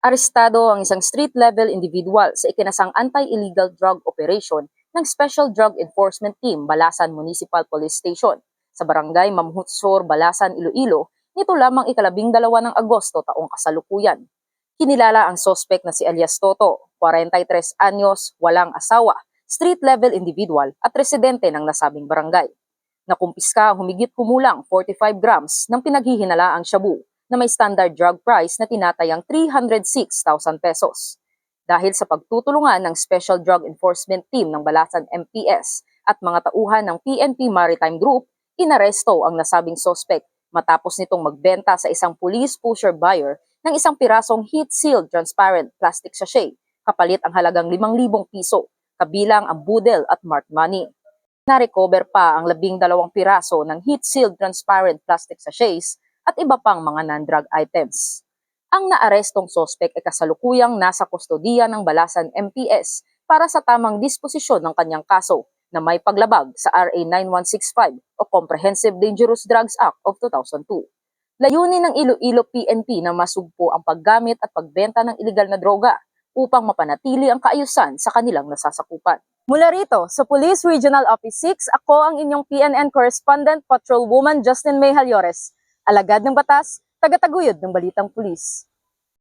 Arestado ang isang street-level individual sa ikinasang anti-illegal drug operation ng Special Drug Enforcement Team Balasan Municipal Police Station sa barangay Mamhutsor, Balasan, Iloilo nito lamang ika-12 ng Agosto taong kasalukuyan. Kinilala ang sospek na si Elias Toto, 43 anyos, walang asawa, street-level individual at residente ng nasabing barangay. Nakumpiska ang humigit kumulang 45 grams ng pinaghihinalaang shabu na may standard drug price na tinatayang 306,000 pesos. Dahil sa pagtutulungan ng Special Drug Enforcement Team ng Balasan MPS at mga tauhan ng PNP Maritime Group, inaresto ang nasabing sospek matapos nitong magbenta sa isang police pusher buyer ng isang pirasong heat-sealed transparent plastic sachet kapalit ang halagang 5,000 piso, kabilang ang budel at marked money. Na-recover pa ang 12 piraso ng heat-sealed transparent plastic sachets at iba pang mga non-drug items. Ang naarestong sospek ay kasalukuyang nasa kustodiya ng Balasan MPS para sa tamang disposisyon ng kanyang kaso na may paglabag sa RA 9165 o Comprehensive Dangerous Drugs Act of 2002. Layunin ng Iloilo PNP na masugpo ang paggamit at pagbenta ng iligal na droga upang mapanatili ang kaayusan sa kanilang nasasakupan. Mula rito sa Police Regional Office 6, ako ang inyong PNN Correspondent Patrolwoman Justin May Halyores, alagad ng batas, tagataguyod ng Balitang Pulis.